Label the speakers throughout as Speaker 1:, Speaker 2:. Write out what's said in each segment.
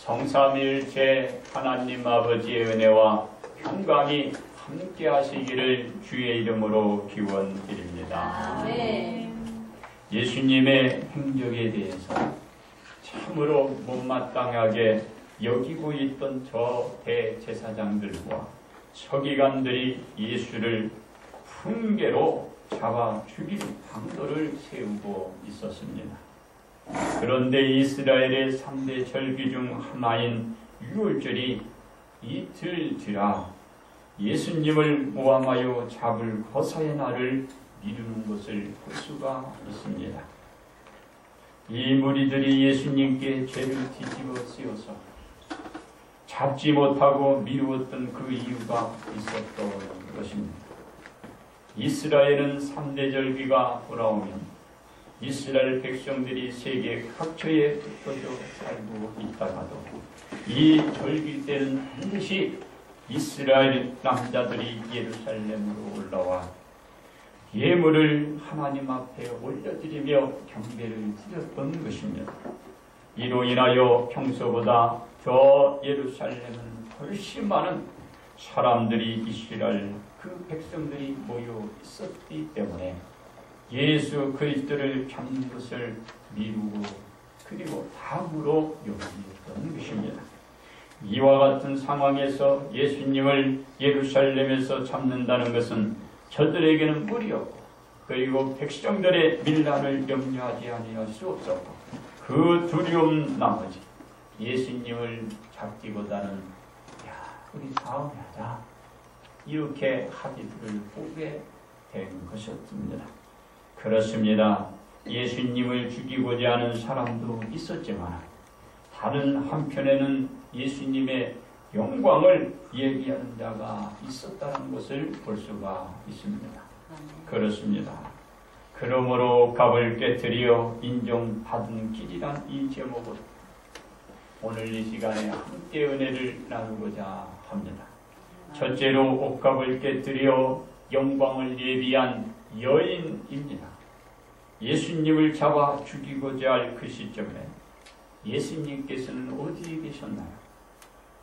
Speaker 1: 성삼일체 하나님 아버지의 은혜와 평강이 함께 하시기를 주의 이름으로 기원드립니다. 예수님의 행적에 대해서 참으로 못마땅하게 여기고 있던 저 대제사장들과 서기관들이 예수를 훈계로 잡아 죽일 방도를 세우고 있었습니다. 그런데 이스라엘의 3대 절기 중 하나인 유월절이 이틀 지나 예수님을 모함하여 잡을 거사의 날을 미루는 것을 볼 수가 있습니다. 이 무리들이 예수님께 죄를 뒤집어 씌워서 잡지 못하고 미루었던 그 이유가 있었던 것입니다. 이스라엘은 3대 절기가 돌아오면 이스라엘 백성들이 세계 각처에 흩어져 살고 있다가도 이 절기 때는 반드시 이스라엘 남자들이 예루살렘으로 올라와 예물을 하나님 앞에 올려드리며 경배를 드렸던 것입니다. 이로 인하여 평소보다 저 예루살렘은 훨씬 많은 사람들이 이스라엘 그 백성들이 모여 있었기 때문에 예수 그리스도를 잡는 것을 미루고 그리고 다음으로 여겼던 것입니다. 이와 같은 상황에서 예수님을 예루살렘에서 잡는다는 것은 저들에게는 무리였고 그리고 백성들의 밀란을 염려하지 아니할 수 없었고 그 두려움 나머지 예수님을 잡기보다는 우리 다음에 하자 이렇게 합의를 보게 된 것이었습니다. 그렇습니다. 예수님을 죽이고자 하는 사람도 있었지만 다른 한편에는 예수님의 영광을 얘기하는 자가 있었다는 것을 볼 수가 있습니다. 그렇습니다. 그러므로 갑을 깨뜨려 인정받은 길이란 이 제목으로 오늘 이 시간에 함께 은혜를 나누고자 합니다. 첫째로 옷갑을 깨뜨려 영광을 예비한 여인입니다. 예수님을 잡아 죽이고자 할 그 시점에 예수님께서는 어디에 계셨나요?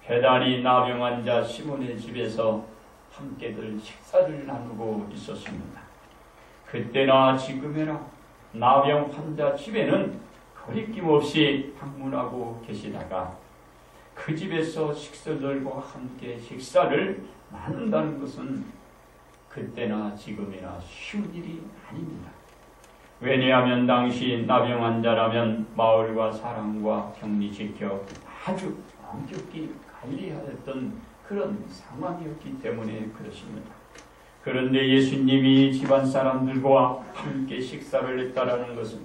Speaker 1: 배달이 나병 환자 시몬의 집에서 함께들 식사를 나누고 있었습니다. 그때나 지금이나 나병 환자 집에는 거리낌 없이 방문하고 계시다가 그 집에서 식구들과 함께 식사를 나눈다는 것은 그때나 지금이나 쉬운 일이 아닙니다. 왜냐하면 당시 나병 환자라면 마을과 사람과 격리시켜 아주 엄격히 관리하였던 그런 상황이었기 때문에 그렇습니다. 그런데 예수님이 집안 사람들과 함께 식사를 했다라는 것은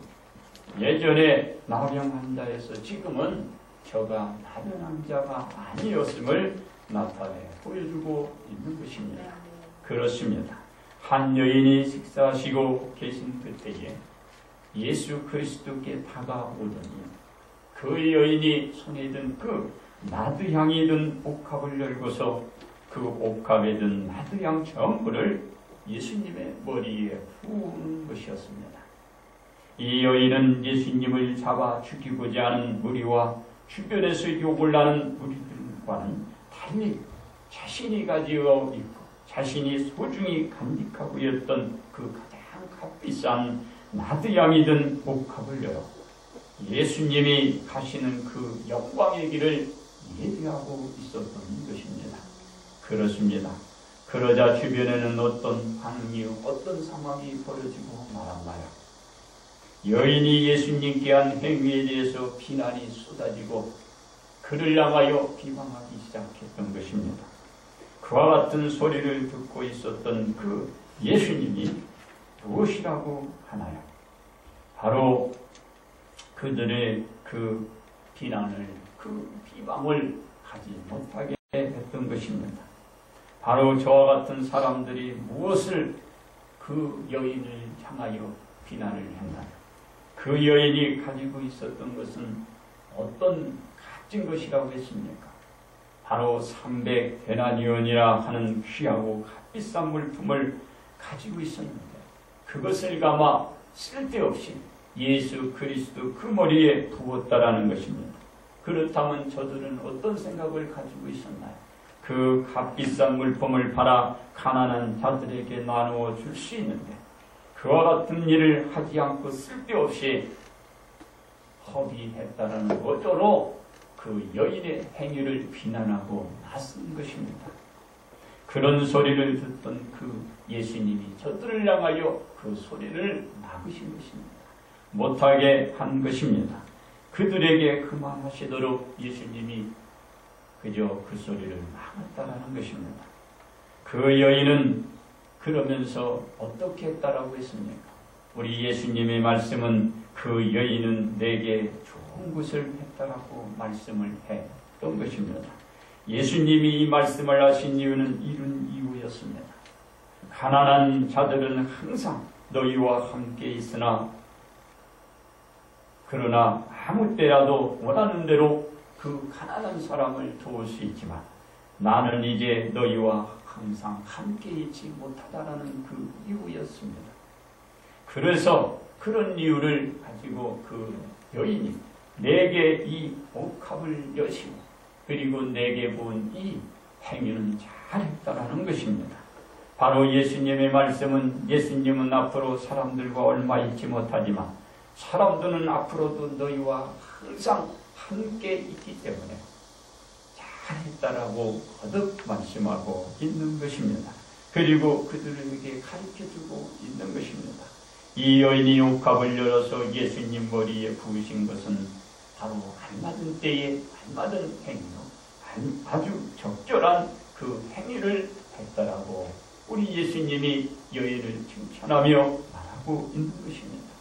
Speaker 1: 예전에 나병 환자에서 지금은 저가 나병 환자가 아니었음을 나타내 보여주고 있는 것입니다. 그렇습니다. 한 여인이 식사하시고 계신 그때에 예수 그리스도께 다가오더니 그 여인이 손에 든 그 나드향이 든 옥합을 열고서 그 옥합에 든 나드향 전부를 예수님의 머리에 부은 것이었습니다. 이 여인은 예수님을 잡아 죽이고자 하는 무리와 주변에서 욕을 하는 무리들과는 달리 자신이 가지고 있고 자신이 소중히 간직하고 있던 그 가장 값비싼 나드향이 든 옥합을 열어 예수님이 가시는 그 영광의 길을 예비하고 있었던 것입니다. 그렇습니다. 그러자 주변에는 어떤 반응이 어떤 상황이 벌어지고 말았나요? 여인이 예수님께 한 행위에 대해서 비난이 쏟아지고 그를 향하여 비방하기 시작했던 것입니다. 그와 같은 소리를 듣고 있었던 그 예수님이 무엇이라고 하나요? 바로 그들의 그 비난을, 그 비방을 하지 못하게 했던 것입니다. 바로 저와 같은 사람들이 무엇을 그 여인을 향하여 비난을 했나요? 그 여인이 가지고 있었던 것은 어떤 값진 것이라고 했습니까? 바로 300데나리온이라 하는 귀하고 값비싼 물품을 가지고 있었는데 그것을 감아 쓸데없이 예수 그리스도 그 머리에 부었다라는 것입니다. 그렇다면 저들은 어떤 생각을 가지고 있었나요? 그 값비싼 물품을 팔아 가난한 자들에게 나누어 줄 수 있는데 그와 같은 일을 하지 않고 쓸데없이 허비했다라는 어조로 그 여인의 행위를 비난하고 나선 것입니다. 그런 소리를 듣던 그 예수님이 저들을 향하여 그 소리를 막으신 것입니다. 못하게 한 것입니다. 그들에게 그만하시도록 예수님이 그저 그 소리를 막았다라는 것입니다. 그 여인은 그러면서 어떻게 했다라고 했습니까? 우리 예수님의 말씀은 그 여인은 내게 좋은 것을 했다라고 말씀을 했던 것입니다. 예수님이 이 말씀을 하신 이유는 이런 이유였습니다. 가난한 자들은 항상 너희와 함께 있으나 그러나 아무 때라도 원하는 대로 그 가난한 사람을 도울 수 있지만 나는 이제 너희와 항상 함께 있지 못하다라는 그 이유였습니다. 그래서 그런 이유를 가지고 그 여인이 내게 이 옥합을 여시고 그리고 내게 본 이 행위는 잘했다라는 것입니다. 바로 예수님의 말씀은 예수님은 앞으로 사람들과 얼마 있지 못하지만 사람들은 앞으로도 너희와 항상 함께 있기 때문에 잘했다라고 거듭 말씀하고 있는 것입니다. 그리고 그들에게 가르쳐주고 있는 것입니다. 이 여인이 옥합을 열어서 예수님 머리에 부으신 것은 바로 알맞은 때에 알맞은 행위로 아주 적절한 그 행위를 했다라고 우리 예수님이 여인을 칭찬하며 말하고 있는 것입니다.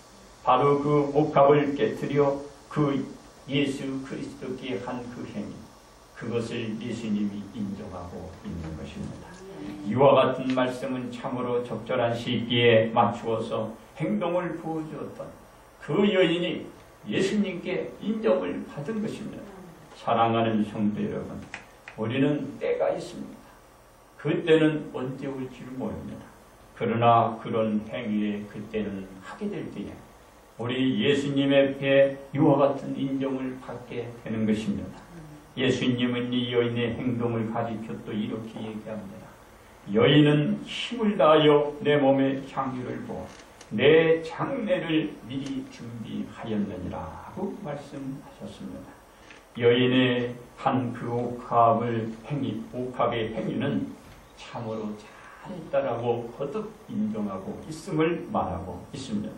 Speaker 1: 바로 그 옥합을 깨뜨려 그 예수 그리스도께 한 그 행위, 그것을 예수님이 인정하고 있는 것입니다. 이와 같은 말씀은 참으로 적절한 시기에 맞추어서 행동을 보여주었던 그 여인이 예수님께 인정을 받은 것입니다. 사랑하는 성도 여러분, 우리는 때가 있습니다. 그 때는 언제 올지를 모릅니다. 그러나 그런 행위에 그때는 하게 될 때에 우리 예수님의 배에 이와 같은 인정을 받게 되는 것입니다. 예수님은 이 여인의 행동을 가리켜 또 이렇게 얘기합니다. 여인은 힘을 다하여 내 몸의 향유를 부어 내 장례를 미리 준비하였느니라 하고 말씀하셨습니다. 여인의 한 그 옥합의 행위는 참으로 잘했다라고 거듭 인정하고 있음을 말하고 있습니다.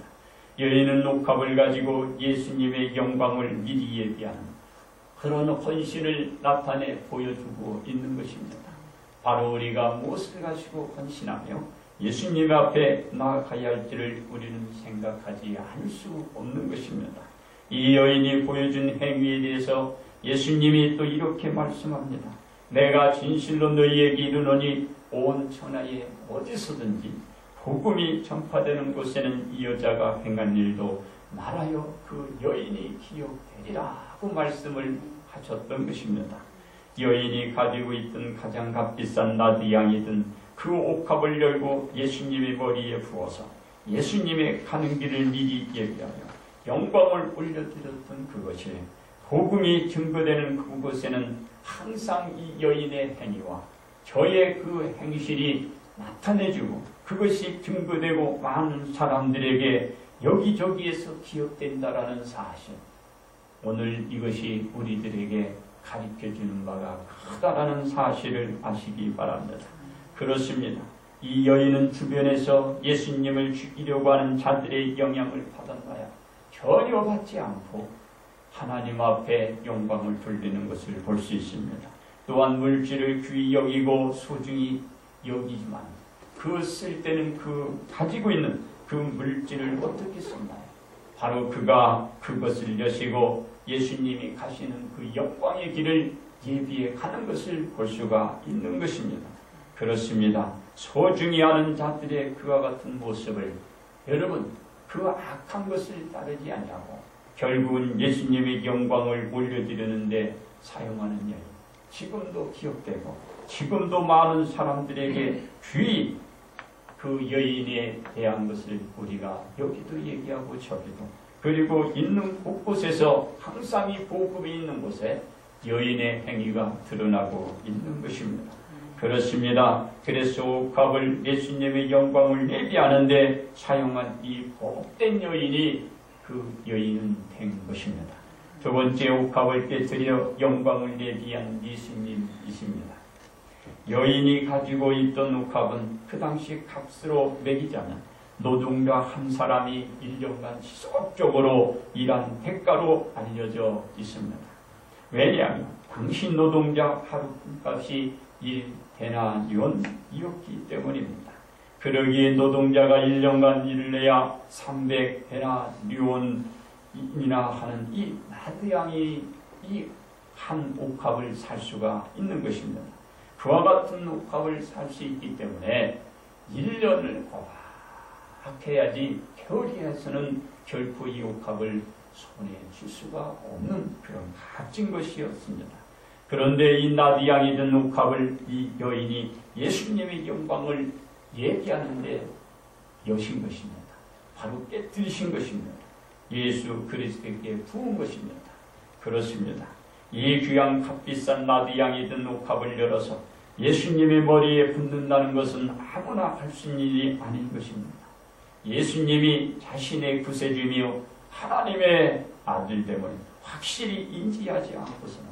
Speaker 1: 여인은 옥합을 가지고 예수님의 영광을 미리 예비하는 그런 헌신을 나타내 보여주고 있는 것입니다. 바로 우리가 무엇을 가지고 헌신하며 예수님 앞에 나아가야 할지를 우리는 생각하지 않을 수 없는 것입니다. 이 여인이 보여준 행위에 대해서 예수님이 또 이렇게 말씀합니다. 내가 진실로 너희에게 이르노니 온 천하에 어디서든지 복음이 전파되는 곳에는 이 여자가 행한 일도 말하여 그 여인이 기억되리라 하고 말씀을 하셨던 것입니다. 여인이 가지고 있던 가장 값비싼 나드 양이든 그 옥합을 열고 예수님의 머리에 부어서 예수님의 가는 길을 미리 예비하여 영광을 올려드렸던 그것이 복음이 증거되는 그곳에는 항상 이 여인의 행위와 저의 그 행실이 나타내주고 그것이 증거되고 많은 사람들에게 여기저기에서 기억된다라는 사실, 오늘 이것이 우리들에게 가르쳐주는 바가 크다라는 사실을 아시기 바랍니다. 그렇습니다. 이 여인은 주변에서 예수님을 죽이려고 하는 자들의 영향을 받았나요? 전혀 받지 않고 하나님 앞에 영광을 돌리는 것을 볼 수 있습니다. 또한 물질을 귀히 여기고 소중히 여기지만 그 쓸 때는 그 가지고 있는 그 물질을 어떻게 썼나요? 바로 그가 그것을 여시고 예수님이 가시는 그 영광의 길을 예비해 가는 것을 볼 수가 있는 것입니다. 그렇습니다. 소중히 하는 자들의 그와 같은 모습을 여러분 그 악한 것을 따르지 않냐고 결국은 예수님의 영광을 올려드리는데 사용하는 여인, 지금도 기억되고 지금도 많은 사람들에게 귀히 그 여인에 대한 것을 우리가 여기도 얘기하고 저기도 그리고 있는 곳곳에서 항상 이 복음이 있는 곳에 여인의 행위가 드러나고 있는 것입니다. 그렇습니다. 그래서 옥합을 예수님의 영광을 예비하는데 사용한 이 복된 여인이 그 여인은 된 것입니다. 두 번째, 옥합을 깨뜨려 영광을 예비한 예수님이십니다. 여인이 가지고 있던 옥합은 그 당시 값으로 매기자면 노동자 한 사람이 1년간 지속적으로 일한 대가로 알려져 있습니다. 왜냐하면 당시 노동자 하루 값이 1데나리온이었기 때문입니다. 그러기에 노동자가 1년간 일을 해야 300데나리온이나 하는 이 나드양이 이 한 옥합을 살 수가 있는 것입니다. 그와 같은 옥합을 살 수 있기 때문에 1년을 고박해야지 겨울에서는 결코 이 옥합을 손에 줄 수가 없는 그런 값진 것이었습니다. 그런데 이 나드양이 든 옥합을 이 여인이 예수님의 영광을 얘기하는데 여신 것입니다. 바로 깨뜨리신 것입니다. 예수 그리스도에게 부은 것입니다. 그렇습니다. 이 귀한 값비싼 나드양이 든 옥합을 열어서 예수님의 머리에 붓는다는 것은 아무나 할 수 있는 일이 아닌 것입니다. 예수님이 자신의 구세주이며 하나님의 아들됨을 확실히 인지하지 않고서는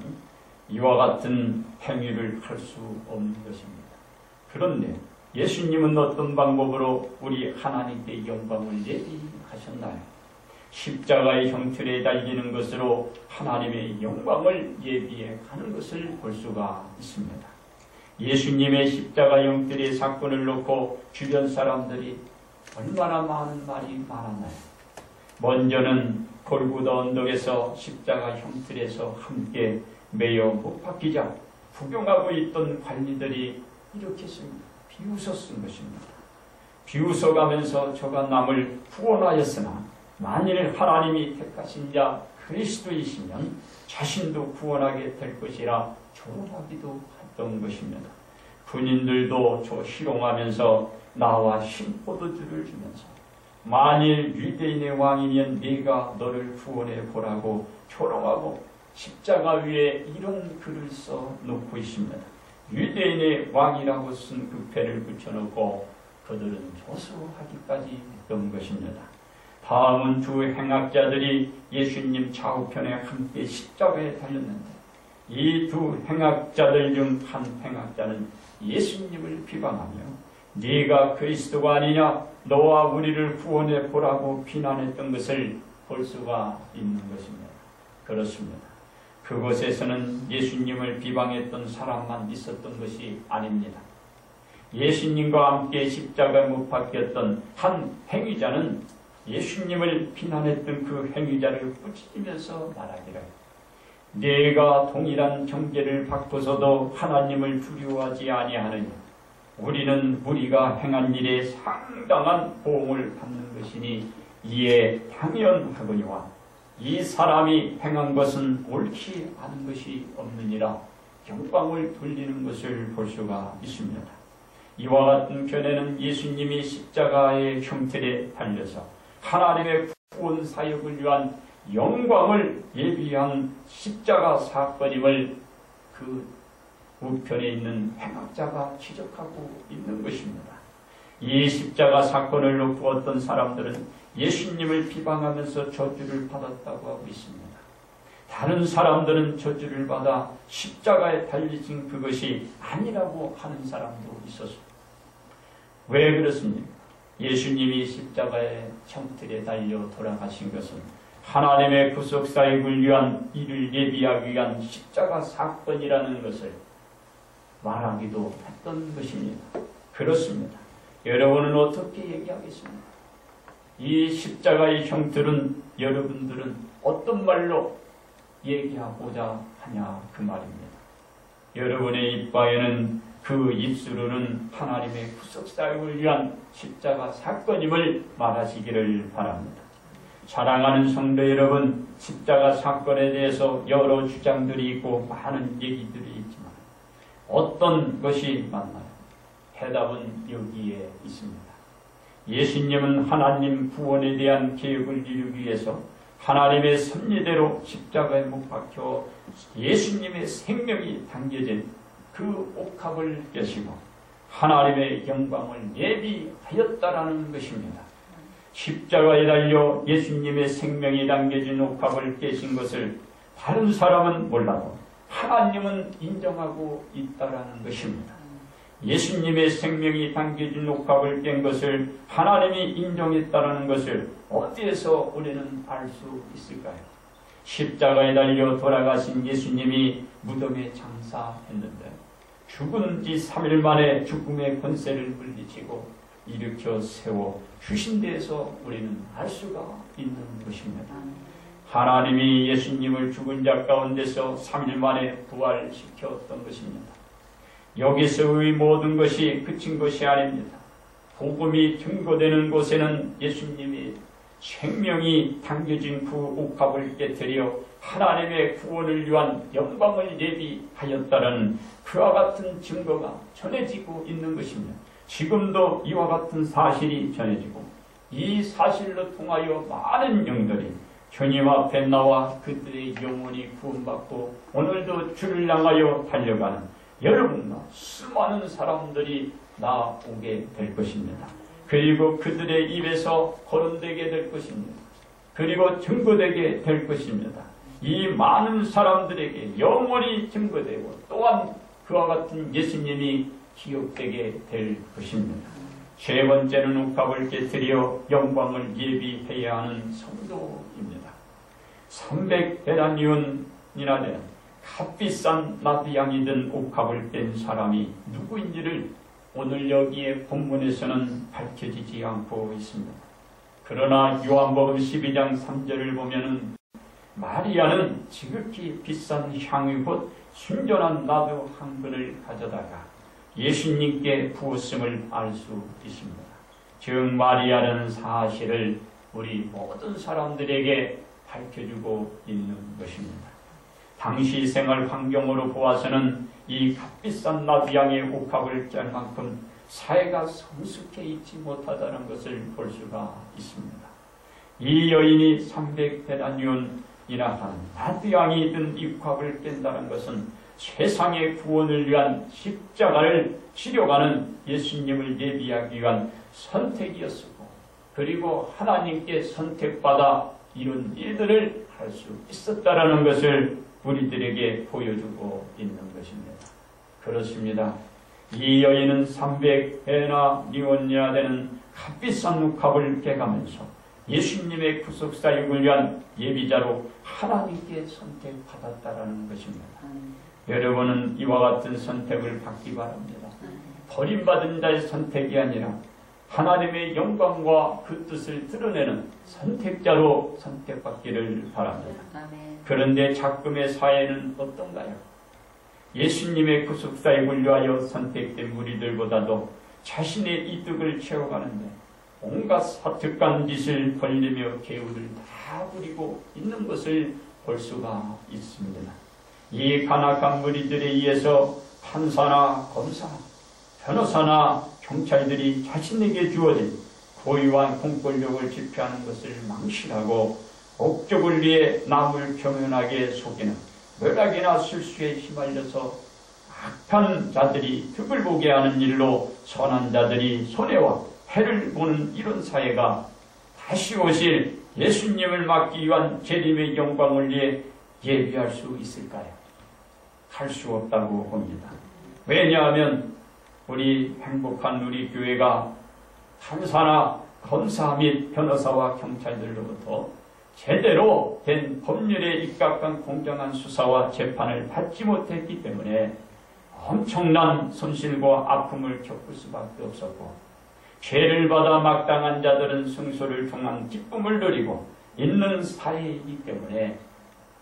Speaker 1: 이와 같은 행위를 할 수 없는 것입니다. 그런데 예수님은 어떤 방법으로 우리 하나님께 영광을 예비하셨나요? 십자가의 형틀에 달리는 것으로 하나님의 영광을 예비해 가는 것을 볼 수가 있습니다. 예수님의 십자가 형틀의 사건을 놓고 주변 사람들이 얼마나 많은 말이 많았나요? 먼저는 골고다 언덕에서 십자가 형틀에서 함께 매여 못 박히자 구경하고 있던 관리들이 이렇게 비웃어 쓴 것입니다. 비웃어가면서 저가 남을 구원하였으나 만일 하나님이 택하신 자 그리스도이시면 자신도 구원하게 될 것이라 조롱하기도 했던 것입니다. 군인들도 저 희롱하면서 나와 신포도주를 주면서 만일 유대인의 왕이면 네가 너를 구원해 보라고 조롱하고 십자가 위에 이런 글을 써놓고 있습니다. 유대인의 왕이라고 쓴 그 패를 붙여놓고 그들은 조수하기까지 했던 것입니다. 다음은 두 행악자들이 예수님 좌우편에 함께 십자가에 달렸는데 이 두 행악자들 중 한 행악자는 예수님을 비방하며 네가 그리스도가 아니냐 너와 우리를 구원해 보라고 비난했던 것을 볼 수가 있는 것입니다. 그렇습니다. 그곳에서는 예수님을 비방했던 사람만 있었던 것이 아닙니다. 예수님과 함께 십자가에 못 박혔던 한 행위자는 예수님을 비난했던 그 행위자를 꾸짖으면서 말하기를 네가 동일한 경계를 받고서도 하나님을 두려워하지 아니하느냐 우리는 우리가 행한 일에 상당한 보응을 받는 것이니 이에 당연하거니와 이 사람이 행한 것은 옳지 않은 것이 없느니라 영광을 돌리는 것을 볼 수가 있습니다. 이와 같은 견해는 예수님이 십자가의 형틀에 달려서 하나님의 구원 사역을 위한 영광을 예비한 십자가 사건임을 그 우편에 있는 행악자가 지적하고 있는 것입니다. 이 십자가 사건을 놓고 어떤 사람들은 예수님을 비방하면서 저주를 받았다고 하고 있습니다. 다른 사람들은 저주를 받아 십자가에 달리신 그것이 아니라고 하는 사람도 있었습니다. 왜 그렇습니까? 예수님이 십자가의 형틀에 달려 돌아가신 것은 하나님의 구속사역을 위한 이를 예비하기 위한 십자가 사건이라는 것을 말하기도 했던 것입니다. 그렇습니다. 여러분은 어떻게 얘기하겠습니까? 이 십자가의 형틀은 여러분들은 어떤 말로 얘기하고자 하냐 그 말입니다. 여러분의 입가에는 그 입술로는 하나님의 구속사역을 위한 십자가 사건임을 말하시기를 바랍니다. 사랑하는 성도 여러분, 십자가 사건에 대해서 여러 주장들이 있고 많은 얘기들이 있지만 어떤 것이 맞나요? 해답은 여기에 있습니다. 예수님은 하나님 구원에 대한 계획을 이루기 위해서 하나님의 섭리대로 십자가에 못 박혀 예수님의 생명이 담겨진 그 옥합을 깨시고 하나님의 영광을 예비하였다라는 것입니다. 십자가에 달려 예수님의 생명이 담겨진 옥합을 깨신 것을 다른 사람은 몰라도 하나님은 인정하고 있다라는 것입니다. 예수님의 생명이 담겨진 옥합을 깬 것을 하나님이 인정했다라는 것을 어디에서 우리는 알 수 있을까요? 십자가에 달려 돌아가신 예수님이 무덤에 장사했는데 죽은 지 3일 만에 죽음의 권세를 물리치고 일으켜 세워 주신 데에서 우리는 알 수가 있는 것입니다. 하나님이 예수님을 죽은 자 가운데서 3일 만에 부활시켰던 것입니다. 여기서의 모든 것이 그친 것이 아닙니다. 복음이 증거되는 곳에는 예수님이 생명이 담겨진 그 옥합을 깨뜨려 하나님의 구원을 위한 영광을 예비하였다는 그와 같은 증거가 전해지고 있는 것입니다. 지금도 이와 같은 사실이 전해지고 이 사실로 통하여 많은 영들이 주님 앞에 나와 그들의 영혼이 구원받고 오늘도 주를 향하여 달려가는 여러분과 수많은 사람들이 나오게 될 것입니다. 그리고 그들의 입에서 거론되게 될 것입니다. 그리고 증거되게 될 것입니다. 이 많은 사람들에게 영원히 증거되고 또한 그와 같은 예수님이 기억되게 될 것입니다. 세 번째는 옥합을 깨뜨려 영광을 예비해야 하는 성도입니다. 300데나리온이나 되는 값비싼 나비양이 든 옥합을 뺀 사람이 누구인지를 오늘 여기에 본문에서는 밝혀지지 않고 있습니다. 그러나 요한복음 12장 3절을 보면은 마리아는 지극히 비싼 향유 곧 순전한 나도 한 근을 가져다가 예수님께 부었음을 알 수 있습니다. 즉 마리아라는 사실을 우리 모든 사람들에게 밝혀주고 있는 것입니다. 당시 생활 환경으로 보아서는 이 값비싼 나비양의 옥합을 짤 만큼 사회가 성숙해 있지 못하다는 것을 볼 수가 있습니다. 이 여인이 300데나리온이나 하는 나비양이 든 이 옥합을 깬다는 것은 세상의 구원을 위한 십자가를 치려가는 예수님을 예비하기 위한 선택이었고 그리고 하나님께 선택받아 이런 일들을 할 수 있었다라는 것을 우리들에게 보여주고 있는 것입니다. 그렇습니다. 이 여인은 300데나리온이나 되는 값비싼 옥합을 깨가면서 예수님의 구속사역을 위한 예비자로 하나님께 선택받았다라는 것입니다. 여러분은 이와 같은 선택을 받기 바랍니다. 버림받은 자의 선택이 아니라 하나님의 영광과 그 뜻을 드러내는 선택자로 선택받기를 바랍니다. 그런데 작금의 사회는 어떤가요? 예수님의 구속사역을 위하여 선택된 무리들보다도 자신의 이득을 채워가는데 온갖 사특한 짓을 벌리며 계우를 다 부리고 있는 것을 볼 수가 있습니다. 이 간악한 무리들에 의해서 판사나 검사, 변호사나 경찰들이 자신에게 주어진 고유한 공권력을 집행하는 것을 망신하고 목적을 위해 남을 겸연하게 속이는 멸악이나 술수에 휘말려서 악한 자들이 득을 보게 하는 일로 선한 자들이 손해와 해를 보는 이런 사회가 다시 오실 예수님을 막기 위한 재림의 영광을 위해 예비할 수 있을까요? 할 수 없다고 봅니다. 왜냐하면 우리 행복한 우리 교회가 판사나 검사 및 변호사와 경찰들로부터 제대로 된 법률에 입각한 공정한 수사와 재판을 받지 못했기 때문에 엄청난 손실과 아픔을 겪을 수밖에 없었고 죄를 받아 막당한 자들은 승소를 통한 기쁨을 누리고 있는 사회이기 때문에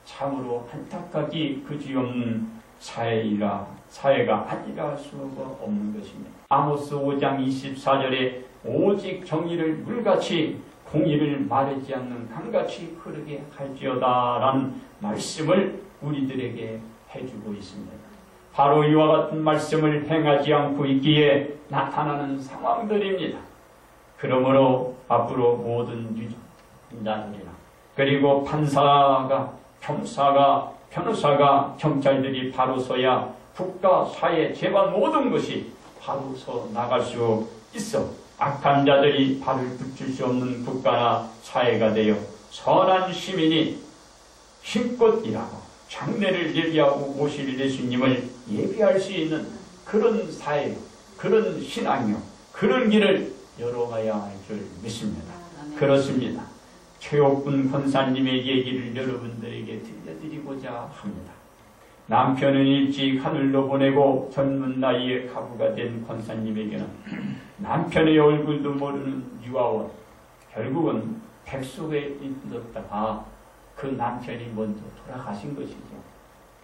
Speaker 1: 참으로 안타깝기 그지없는 사회가 아니라 할 수가 없는 것입니다. 아모스 5장 24절에 오직 정의를 물같이 공의를 마르지 않는 강같이 흐르게 할지어다 라는 말씀을 우리들에게 해주고 있습니다. 바로 이와 같은 말씀을 행하지 않고 있기에 나타나는 상황들입니다. 그러므로 앞으로 모든 유전자들이나 그리고 판사가, 검사가, 변호사가, 경찰들이 바로 서야 국가, 사회, 재반 모든 것이 바로 서 나갈 수 있어 악한 자들이 발을 붙일 수 없는 국가나 사회가 되어 선한 시민이 힘껏 일하고 장래를 예비하고 오실 예수님을 예비할 수 있는 그런 사회, 그런 신앙력, 그런 길을 열어가야 할 줄 믿습니다. 그렇습니다. 최옥분 권사님의 얘기를 여러분들에게 들려드리고자 합니다. 남편은 일찍 하늘로 보내고 젊은 나이에 가부가 된 권사님에게는 남편의 얼굴도 모르는 유아원, 결국은 백숙에 있었다가 그 남편이 먼저 돌아가신 것이죠.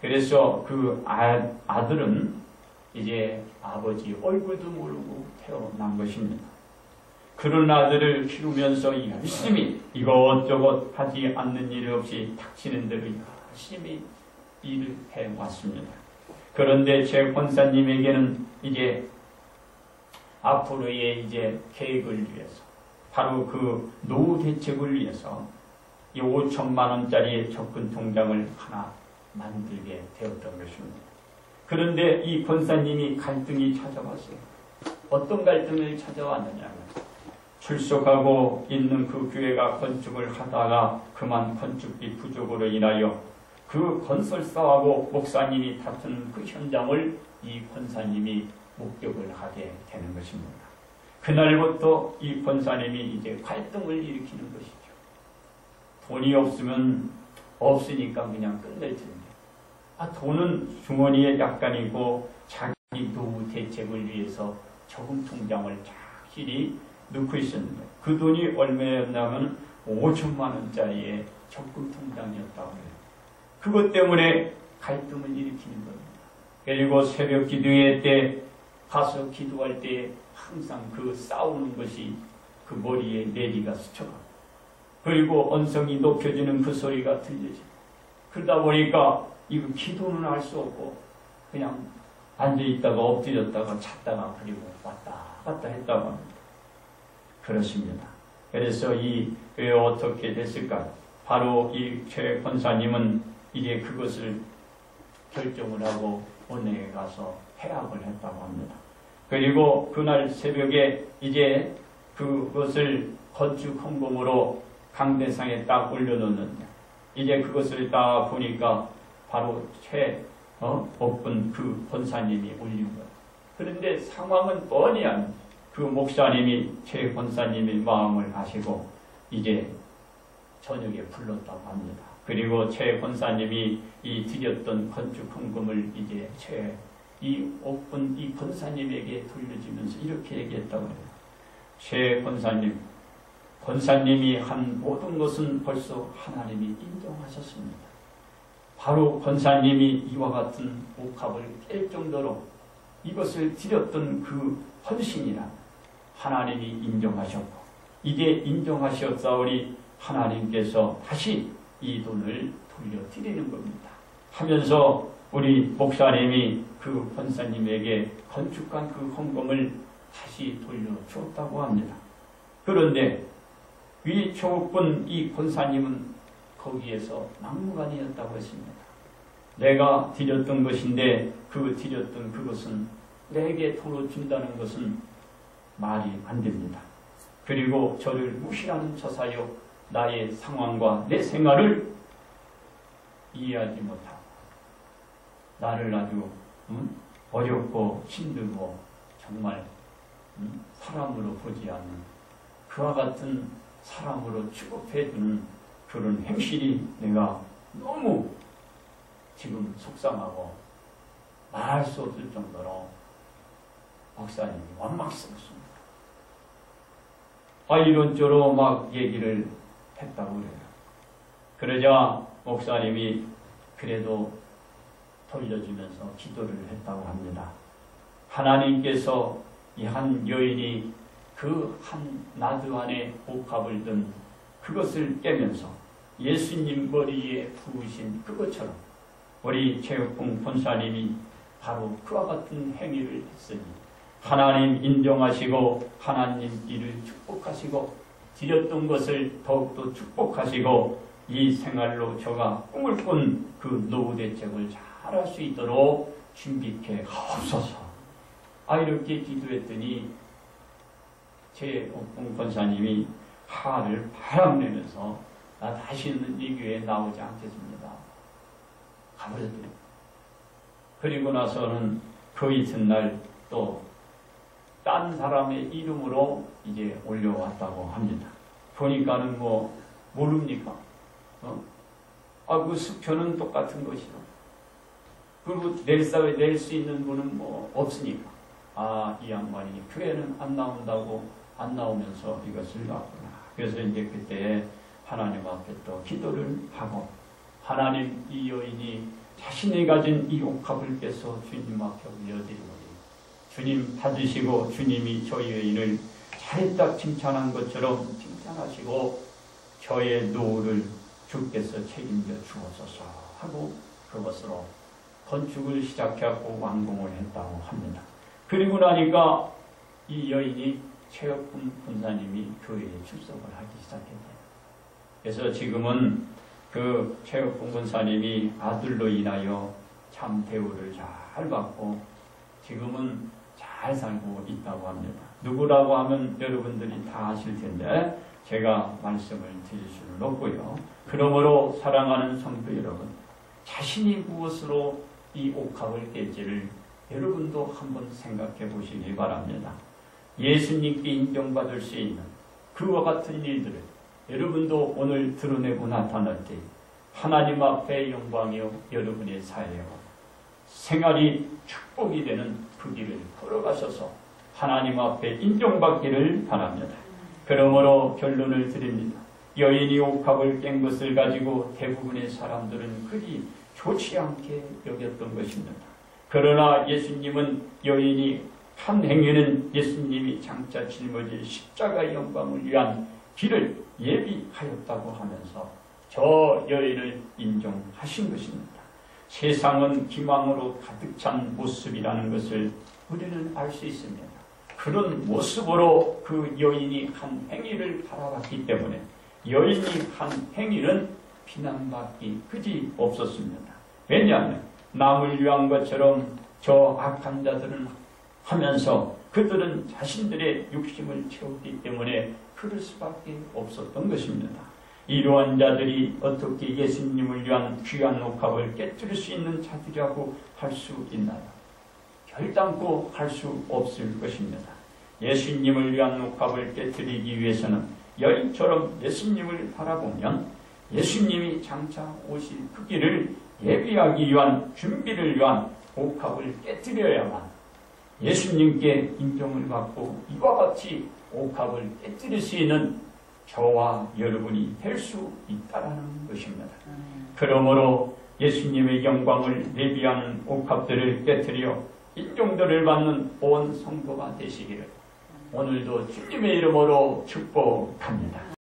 Speaker 1: 그래서 그 아들은 이제 아버지 얼굴도 모르고 태어난 것입니다. 그런 아들을 키우면서 열심히 이것저것 하지 않는 일 없이 닥치는 대로 열심히 일을 해왔습니다. 그런데 제 권사님에게는 이제 앞으로의 이제 계획을 위해서 바로 그 노후 대책을 위해서 이 5천만 원짜리 적금 통장을 하나 만들게 되었던 것입니다. 그런데 이 권사님이 갈등이 찾아왔어요. 어떤 갈등을 찾아왔느냐면 출석하고 있는 그 교회가 건축을 하다가 그만 건축비 부족으로 인하여 그 건설사하고 목사님이 다투는 그 현장을 이 권사님이 목격을 하게 되는 것입니다. 그날부터 이 권사님이 이제 갈등을 일으키는 것이죠. 돈이 없으면 없으니까 그냥 끝낼 텐데 돈은 주머니에 약간이고 자기 노후 대책을 위해서 저금 통장을 착실히 넣고 있었는데 그 돈이 얼마였냐면 5천만 원짜리의 적금 통장이었다고 해요. 그것 때문에 갈등을 일으키는 겁니다. 그리고 새벽 기도회 때 가서 기도할 때 항상 그 싸우는 것이 그 머리에 내리가 스쳐가고 그리고 언성이 높여지는 그 소리가 들려지고 그러다 보니까 이거 기도는 할 수 없고 그냥 앉아있다가 엎드렸다가 잤다가 그리고 왔다 갔다 했다고 합니다. 그렇습니다. 그래서 왜 어떻게 됐을까? 바로 이 최 권사님은 이제 그것을 결정을 하고 원내에 가서 해학을 했다고 합니다. 그리고 그날 새벽에 이제 그것을 건축 헌금으로 강대상에 딱 올려놓는데 이제 그것을 딱 보니까 바로 최옥분 그 권사님이 올린 거예요. 그런데 상황은 뻔히 안 그 목사님이 최 권사님의 마음을 아시고 이제 저녁에 불렀다고 합니다. 그리고 최 권사님이 이 드렸던 건축 헌금을 이제 최옥분 이 권사님에게 돌려주면서 이렇게 얘기했다고 해요. 최 권사님이 한 모든 것은 벌써 하나님이 인정하셨습니다. 바로 권사님이 이와 같은 옥합을 깰 정도로 이것을 드렸던 그 헌신이란 하나님이 인정하셨고 이제 인정하셨사오니 하나님께서 다시 이 돈을 돌려드리는 겁니다. 하면서 우리 목사님이 그 권사님에게 건축한 그 헌금을 다시 돌려주었다고 합니다. 그런데 위 최옥분 이 권사님은 거기에서 막무가내였다고 했습니다. 내가 드렸던 것인데 드렸던 그것은 내게 도로 준다는 것은 말이 안 됩니다. 그리고 저를 무시하는 처사여 나의 상황과 내 생활을 이해하지 못하고 나를 아주 어렵고 힘들고 정말 사람으로 보지 않는 그와 같은 사람으로 취급해주는 그런 행실이 내가 너무 지금 속상하고 말할 수 없을 정도로 목사님이 완막스럽습니다. 이런저로 막 얘기를 했다고 그래요. 그러자 목사님이 그래도 돌려주면서 기도를 했다고 합니다. 하나님께서 이 한 여인이 그 한 나드 안에 옥합을 든 그것을 깨면서 예수님 머리에 부으신 그것처럼 우리 최옥봉 권사님이 바로 그와 같은 행위를 했으니 하나님 인정하시고 하나님 일을 축복하시고 드렸던 것을 더욱더 축복하시고 이 생활로 저가 꿈을 꾼 그 노후 대책을 잘할 수 있도록 준비케 하옵소서. 이렇게 기도했더니 제 권사님이 하를 바람내면서 나 다시는 이 교회에 나오지 않겠습니다. 가버렸더니 그리고 나서는 그 이튿날 또 딴 사람의 이름으로 이제 올려왔다고 합니다. 보니까는 뭐 모릅니까? 그 수표는 똑같은 것이죠. 그리고 낼 수 있는 분은 뭐 없으니까 이 양반이 교회는 안 나온다고 안 나오면서 이것을 놨구나. 그래서 이제 그때 하나님 앞에 또 기도를 하고 하나님 이 여인이 자신이 가진 이 옥합을 빼서 주님 앞에 올려드리고 주님 받으시고 주님이 저 여인을 잘했다 칭찬한 것처럼 칭찬하시고 저의 노후를 주께서 책임져 주옵소서 하고 그것으로 건축을 시작하고 완공을 했다고 합니다. 그리고 나니까 이 여인이 최혁훈 권사님이 교회에 출석을 하기 시작했대요. 그래서 지금은 그 최혁훈 권사님이 아들로 인하여 참 대우를 잘 받고 지금은 잘 살고 있다고 합니다. 누구라고 하면 여러분들이 다 아실 텐데 제가 말씀을 드릴 수는 없고요. 그러므로 사랑하는 성도 여러분, 자신이 무엇으로 이 옥합을 깰지를 여러분도 한번 생각해 보시기 바랍니다. 예수님께 인정받을 수 있는 그와 같은 일들을 여러분도 오늘 드러내고 나타날 때 하나님 앞에 영광이요 여러분의 사회와 생활이 축복이 되는 그 길을 걸어가셔서 하나님 앞에 인정받기를 바랍니다. 그러므로 결론을 드립니다. 여인이 옥합을 깬 것을 가지고 대부분의 사람들은 그리 좋지 않게 여겼던 것입니다. 그러나 예수님은 여인이 한 행위는 예수님이 장차 짊어질 십자가의 영광을 위한 길을 예비하였다고 하면서 저 여인을 인정하신 것입니다. 세상은 기망으로 가득 찬 모습이라는 것을 우리는 알 수 있습니다. 그런 모습으로 그 여인이 한 행위를 바라봤기 때문에 여인이 한 행위는 비난받기 그지 없었습니다. 왜냐하면 남을 위한 것처럼 저 악한 자들은 하면서 그들은 자신들의 욕심을 채웠기 때문에 그럴 수밖에 없었던 것입니다. 이러한 자들이 어떻게 예수님을 위한 귀한 옥합을 깨뜨릴 수 있는 자들이라고 할 수 있나요? 결단코 할 수 없을 것입니다. 예수님을 위한 옥합을 깨뜨리기 위해서는 여인처럼 예수님을 바라보면 예수님이 장차 오실 그 길을 예비하기 위한 준비를 위한 옥합을 깨뜨려야만 예수님께 인정을 받고 이와 같이 옥합을 깨뜨릴 수 있는 저와 여러분이 될 수 있다는 것입니다. 그러므로 예수님의 영광을 예비하는 옥합들을 깨뜨려 인정들을 받는 온 성도가 되시기를 오늘도 주님의 이름으로 축복합니다.